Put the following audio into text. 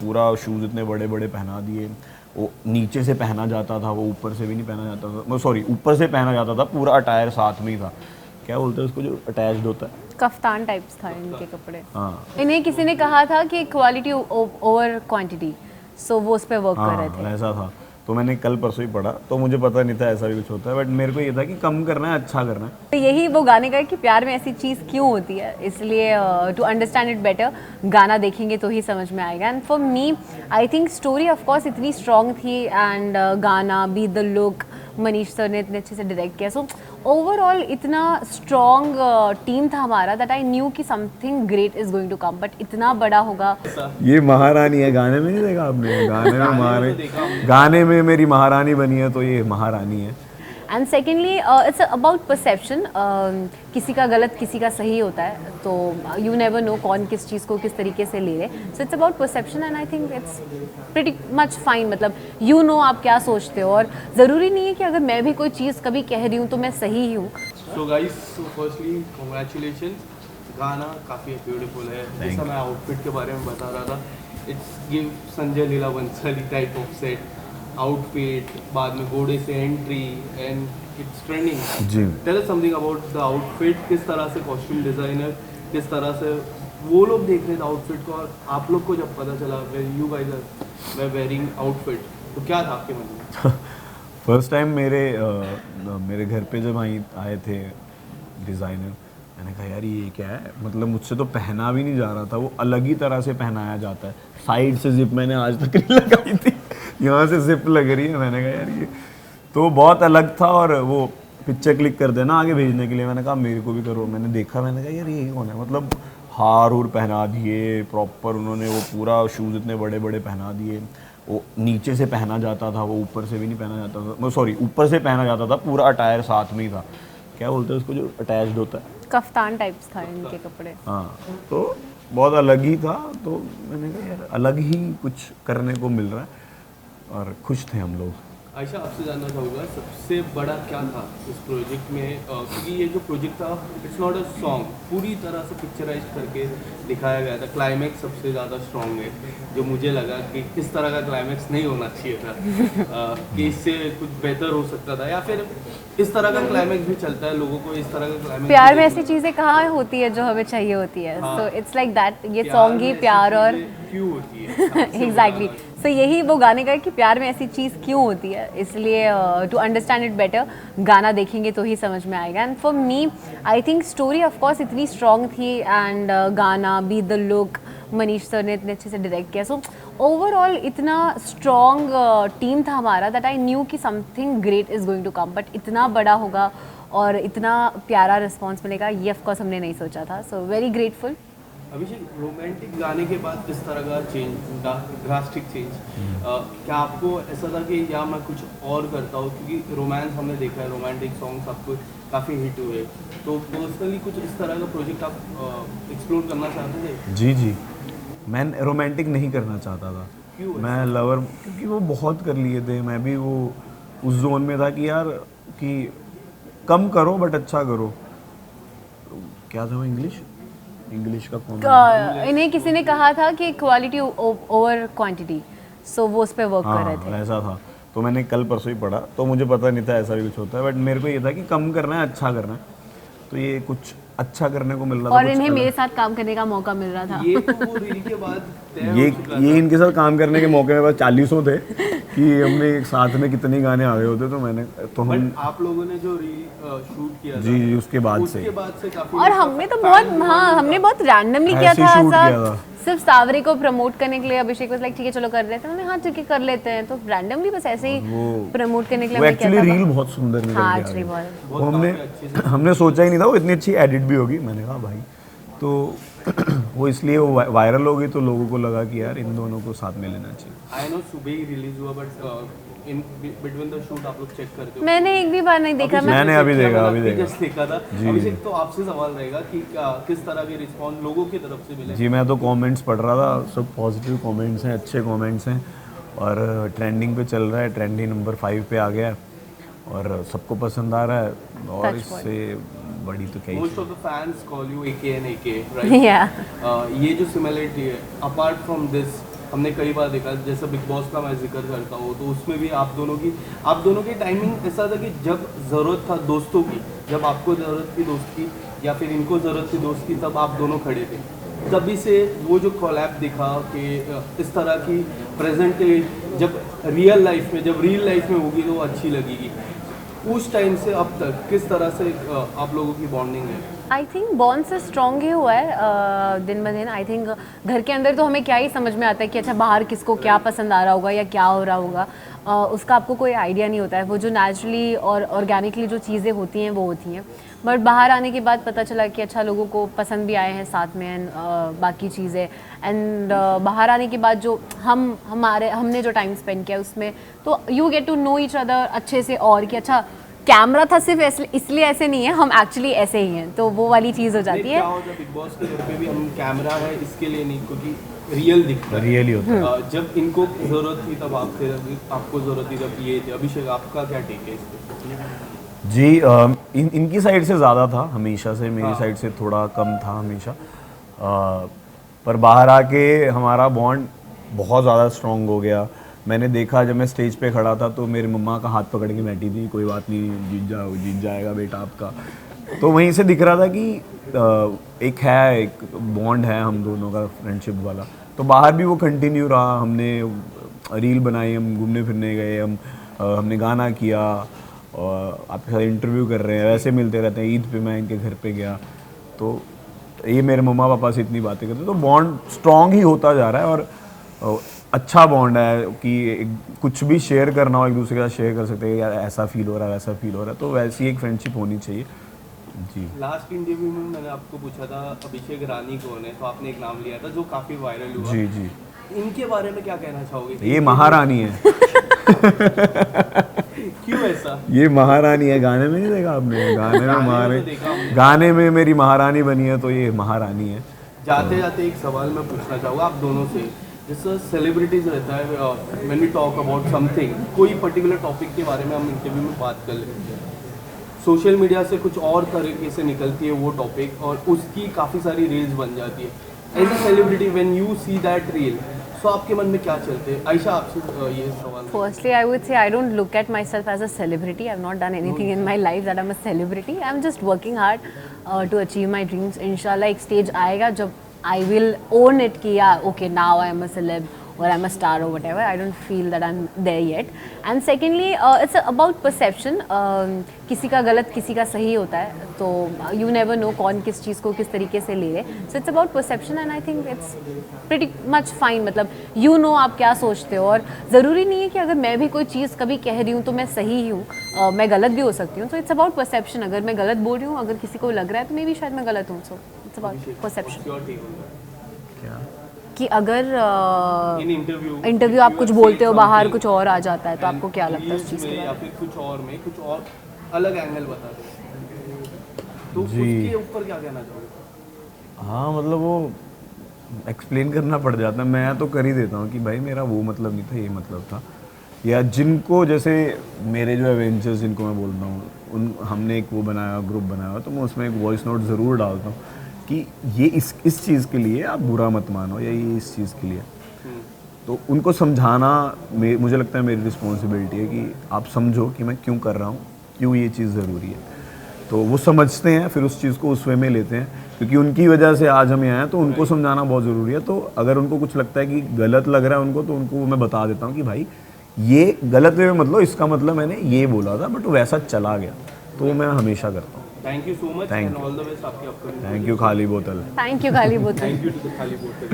पूरा शूज़ इतने बड़े बड़े पहना दिए, वो नीचे से पहना जाता था, वो ऊपर से भी नहीं पहना जाता था, सॉरी ऊपर से पहना जाता था, पूरा अटायर साथ में ही था। क्या बोलते हैं उसको जो अटैच्ड होता है? कफ्तान टाइप्स था इनके कपड़े। हाँ इन्हें किसी ने कहा था कि क्वालिटी ओवर क्वांटिटी, सो वो उस पर वर्क कर रहे हाँ थे। वैसा था। तो मैंने कल परसों ही पढ़ा, तो मुझे पता नहीं था ऐसा भी कुछ होता है, बट मेरे को ये था कि कम करना है, अच्छा करना है। तो यही वो गाने का है कि प्यार में ऐसी चीज़ क्यों होती है, इसलिए टू अंडरस्टैंड इट बेटर गाना देखेंगे तो ही समझ में आएगा। And for me I think story of course इतनी स्ट्रॉन्ग थी, एंड गाना be the look, Manish sir ने इतने अच्छे से डायरेक्ट किया, सो ओवरऑल इतना स्ट्रॉन्ग टीम था हमारा दैट आई न्यू कि something great is going to come, but इतना बड़ा होगा। ये महारानी है, गाने में नहीं देखा आपने? गाने में महारानी, गाने में मेरी महारानी बनी है, तो ये महारानी है। And secondly it's about perception, किसी का गलत किसी का सही होता है, तो यू नेवर नो कौन किस चीज़ को किस तरीके से ले ले, so it's about perception and I think it's pretty much fine. मतलब यू नो आप क्या सोचते हो, और ज़रूरी नहीं है कि अगर मैं भी कोई चीज़ कभी कह रही हूँ तो मैं सही ही हूँ। सो गाइस, फर्स्टली कांग्रेचुलेशंस, गाना काफ़ी ब्यूटीफुल है। जैसा मैं आउटफिट के बारे में बता रहा था, it's give Sanjay Leela Bhansali type of set outfit, बाद में घोड़े से एंट्री एंड इट्स ट्रेंडिंग। जी tell us something about the outfit, किस तरह से कॉस्ट्यूम डिज़ाइनर, किस तरह से वो लोग देख रहे थे आउटफिट को, और आप लोग को जब पता चला when you guys are wearing outfit, तो क्या था आपके मन में? फर्स्ट टाइम मेरे घर पे जब आए थे डिज़ाइनर, मैंने कहा यार ये क्या है, मतलब मुझसे तो पहना भी नहीं जा रहा था, वो अलग ही तरह से पहनाया जाता है। साइड से जिप मैंने आज तक नहीं लगाई थी, यहाँ से जिप लग रही है। मैंने कहा यार ये तो बहुत अलग था, और वो पिक्चर क्लिक कर देना आगे भेजने के लिए, मैंने कहा मेरे को भी करो। मैंने देखा, मैंने कहा यार ये कौन है, मतलब हार उर पहना दिए प्रॉपर उन्होंने, वो पूरा शूज़ इतने बड़े बड़े पहना दिए, वो नीचे से पहना जाता था, वो ऊपर से भी नहीं पहना जाता था, सॉरी ऊपर से पहना जाता था, पूरा अटायर साथ में ही था। क्या बोलते हैं उसको जो अटैच्ड होता है? कफ्तान टाइप्स था इनके कपड़े। हाँ, तो बहुत अलग ही था। तो मैंने कहा यार अलग ही कुछ करने को मिल रहा है, और खुश थे हम लोग। आयशा, आपसे जानना चाहूँगा सबसे बड़ा क्या था इस प्रोजेक्ट में, क्योंकि ये जो प्रोजेक्ट था इट्स नॉट अ सॉन्ग, पूरी तरह से पिक्चराइज करके दिखाया गया था। क्लाइमैक्स सबसे ज़्यादा स्ट्रॉन्ग है, जो मुझे लगा कि किस तरह का क्लाइमैक्स नहीं होना चाहिए था, कि इससे कुछ बेहतर हो सकता था, या फिर इस तरह का क्लाइमैक्स भी चलता है, लोगों को इस तरह का क्लाइमैक्स। प्यार में ऐसी चीज़ें कहाँ होती है जो हमें चाहिए होती है, सो इट्स लाइक दैट। ये सॉन्ग ही प्यार और क्यों होती है एग्जैक्टली, सो यही वो गाने का है कि प्यार में ऐसी चीज़ क्यों होती है, इसलिए टू अंडरस्टैंड इट बेटर गाना देखेंगे तो ही समझ में आएगा। And for me I think story of course इतनी स्ट्रॉन्ग थी, एंड गाना be the look, Manish sir ने इतने अच्छे से डायरेक्ट किया, सो ओवरऑल इतना स्ट्रॉन्ग टीम था हमारा दैट आई न्यू कि something great is going to come, but इतना बड़ा होगा और इतना प्यारा रिस्पॉन्स मिलेगा ये ऑफ कोर्स हमने नहीं सोचा था, सो वेरी ग्रेटफुल। अभिषेक, रोमांटिक गाने के बाद किस तरह का चेंज, ड्रास्टिक चेंज, क्या आपको ऐसा था कि या मैं कुछ और करता हूँ, क्योंकि रोमांस हमने देखा है, रोमांटिक सॉन्ग्स आपको काफ़ी हिट हुए, तो पर्सनली कुछ इस तरह का प्रोजेक्ट आप एक्सप्लोर करना चाहते थे? जी जी, मैं रोमांटिक नहीं करना चाहता था। क्यों? मैं लवर, क्योंकि वो बहुत कर लिए थे, मैं भी वो उस जोन में था कि यार कि कम करो बट अच्छा करो। क्या था वो, इंग्लिश का कौन? इन्हें किसी ने कहा था कि क्वालिटी ओवर क्वांटिटी, सो वो उस पर वर्क कर रहे थे। वैसा था। तो मैंने कल परसों ही पढ़ा, तो मुझे पता नहीं था ऐसा भी कुछ होता है, बट मेरे को ये था कि कम करना है, अच्छा करना है, तो ये कुछ अच्छा करने को मिल रहा था। और इन्हें मेरे साथ काम करने का मौका मिल रहा था। ये तो वो रील के बाद तय हो चुका ये इनके साथ काम करने के मौके में बस 40 थे कि हमने एक साथ में कितने गाने आ गए होते, तो मैंने तो हम बट आप लोगों ने जो रील शूट किया था, जी उसके बाद से काफी, और हमने तो बहुत, हाँ हमने बहुत रैंडमली किया ऐसे था, shoot ऐसा किया था। सिर्फ सावरे को प्रमोट करने के लिए। अभिषेक बस लाइक ठीक है चलो कर लेते हैं, हमने हाँ ठीक है कर लेते हैं, तो रैंडमली बस ऐसे ही प्रमोट करने के लिए वो हमने किया एक्चुअली था। रील बहुत सुंदर निकल हाँ के आ एक्चुअली गई। बहुत। वो हमने सोचा ही नहीं था वो इतनी अच्छी एडिट भी होगी। मैंने कहा भाई, तो वो इसलिए वो वायरल हो गई, तो लोगों को लगा कि यार इन दोनों को साथ में लेना चाहिए। आई नो सुबह ही रिलीज हुआ, but in between the shoot आप लोग चेक करते हो? मैंने एक भी बार नहीं देखा। मैंने अभी देखा जस्ट देखा था। अभिषेक, तो आपसे सवाल रहेगा कि किस तरह के रिस्पॉन्स लोगों की तरफ से मिले? जी मैं तो कमेंट्स पढ़ रहा था, सब पॉजिटिव कमेंट्स हैं, अच्छे कमेंट्स हैं, और ट्रेंडिंग पे चल रहा है, ट्रेंडिंग नंबर 5 पे आ गया है, और सबको पसंद आ रहा है, और इससे बड़ी तो क्या ही। Most of the fans call you AKN AK, right? Yeah. ये जो सिमिलरिटी है, अपार्ट फ्रॉम दिस, हमने कई बार देखा, जैसे बिग बॉस का मैं जिक्र करता हूँ तो उसमें भी आप दोनों की टाइमिंग ऐसा था कि जब ज़रूरत था दोस्तों की, जब आपको ज़रूरत थी दोस्त की या फिर इनको ज़रूरत थी दोस्त की, तब आप दोनों खड़े थे। तभी से वो जो कोलैब दिखा कि इस तरह की प्रेजेंट जब रियल लाइफ में होगी तो वो अच्छी लगेगी। उस टाइम से अब तक किस तरह से आप लोगों की बॉन्डिंग है? आई थिंक बॉन्ड से स्ट्रॉन्ग ही हुआ है दिन ब दिन। आई थिंक घर के अंदर तो हमें क्या ही समझ में आता है कि अच्छा बाहर किसको क्या पसंद आ रहा होगा या क्या हो रहा होगा, उसका आपको कोई आइडिया नहीं होता है। वो जो नेचुरली और ऑर्गेनिकली जो चीज़ें होती हैं वो होती हैं, बट बाहर आने के बाद पता चला कि अच्छा लोगों को पसंद भी आए हैं साथ में एंड बाकी चीज़ें। एंड बाहर आने के बाद जो हमने जो टाइम स्पेंड किया उसमें, तो you get to know each other अच्छे से, और कि अच्छा कैमरा था सिर्फ इसलिए ऐसे नहीं है, हम एक्चुअली ऐसे ही हैं, तो वो वाली चीज़ हो जाती है। क्या होता है बिग बॉस के घर पे भी हम कैमरा है इसके लिए नहीं, क्योंकि रियल दिखता है, रियल ही होता है। जब इनको ज़रूरत थी तब आप थे, आपको ज़रूरत थी तब ये थे। अभिषेक, आपका क्या टेक है इस पे? जी इनकी साइड से ज़्यादा था हमेशा से, मेरी साइड से थोड़ा कम था हमेशा। पर बाहर आके हमारा बॉन्ड बहुत ज़्यादा स्ट्रॉन्ग हो गया। मैंने देखा जब मैं स्टेज पे खड़ा था तो मेरी मम्मा का हाथ पकड़ के बैठी थी, कोई बात नहीं जीत जाएगा बेटा आपका। तो वहीं से दिख रहा था कि एक बॉन्ड है हम दोनों का, फ्रेंडशिप वाला। तो बाहर भी वो कंटिन्यू रहा। हमने रील बनाई, हम घूमने फिरने गए, हमने गाना किया, और आपके साथ इंटरव्यू कर रहे हैं, वैसे मिलते रहते हैं। ईद पे मैं इनके घर पे गया तो ये मेरे मम्मा पापा से इतनी बातें करते, तो बॉन्ड स्ट्रॉन्ग ही होता जा रहा है। और अच्छा बॉन्ड है कि कुछ भी शेयर करना हो एक दूसरे के साथ शेयर कर सकते हैं, यार ऐसा फील हो रहा है वैसा फील हो रहा है, तो वैसी एक फ्रेंडशिप होनी चाहिए जी। लास्ट इंटरव्यू में मैंने आपको पूछा था अभिषेक रानी कौन है, तो आपने एक नाम लिया था जो काफ़ी वायरल हुआ। जी जी, इनके बारे में क्या कहना चाहोगे? ये महारानी है। क्यों ऐसा? ये महारानी है, गाने में नहीं देखा आपने? गाने में मेरी महारानी बनी है, तो ये महारानी है। जाते जाते एक सवाल मैं पूछना चाहूँगा आप दोनों से। जैसे सेलिब्रिटीज रहता है, when we talk about something, कोई पर्टिकुलर टॉपिक के बारे में हम इंटरव्यू में बात कर लेते हैं, सोशल मीडिया से कुछ और तरीके से निकलती है वो टॉपिक और उसकी काफ़ी सारी रील्स बन जाती है। As a celebrity when you see that reel, so आपके मन में क्या चलते हैं? आयशा, आपसे ये सवाल। Firstly, I would say I don't look at myself as a celebrity. I've not done anything in my life that I'm a celebrity. I'm just working hard to achieve my dreams. Inshallah, एक stage आएगा जब I will own it कि yeah, okay, now I am a celeb or I'm a star or whatever. I don't feel that I'm there yet. And secondly, it's about perception. किसी का गलत किसी का सही होता है, तो you never know कौन किस चीज़ को किस तरीके से ले रहे। So it's about perception and I think it's pretty much fine. मतलब you know आप क्या सोचते हो, और ज़रूरी नहीं है कि अगर मैं भी कोई चीज़ कभी कह रही हूँ तो मैं सही ही हूँ, मैं गलत भी हो सकती हूँ। तो it's about perception. अगर मैं गलत बोल रही हूँ, अगर किसी को लग रहा है तो मे भी शायद मैं गलत हूँ। So it's about perception. क्या कि अगर इन इंटरव्यू आप कुछ बोलते हो बाहर कुछ और आ जाता है, तो आपको क्या लगता है उस चीज़ के या बारे में? फिर कुछ और अलग एंगल बता दो, तो जी। उसके ऊपर क्या कहना चाहोगे? हाँ मतलब वो एक्सप्लेन करना पड़ जाता है। मैं तो कर ही देता हूँ कि भाई मेरा वो मतलब नहीं था, ये मतलब था। या जिनको जैसे मेरे जो एवेंजर्स जिनको मैं बोलता हूँ, उन हमने एक वो बनाया, ग्रुप बनाया, तो मैं उसमें एक वॉइस नोट ज़रूर डालता हूँ कि ये इस चीज़ के लिए आप बुरा मत मानो, या ये इस चीज़ के लिए। तो उनको समझाना मुझे लगता है मेरी रिस्पॉन्सिबिलिटी है कि आप समझो कि मैं क्यों कर रहा हूँ, क्यों ये चीज़ ज़रूरी है। तो वो समझते हैं, फिर उस चीज़ को उस वे में लेते हैं, क्योंकि उनकी वजह से आज हम यहाँ हैं, तो उनको समझाना बहुत ज़रूरी है। तो अगर उनको कुछ लगता है कि गलत लग रहा है उनको, तो उनको मैं बता देता हूँ कि भाई ये गलत वे में मतलब, इसका मतलब मैंने ये बोला था बट वैसा चला गया। तो वो मैं हमेशा करता हूँ। Thank you so much Thank and you. All the best आपके अपकमिंग। थैंक यू खाली बोतल। थैंक यू खाली बोतल। थैंक यू टू द खाली बोतल।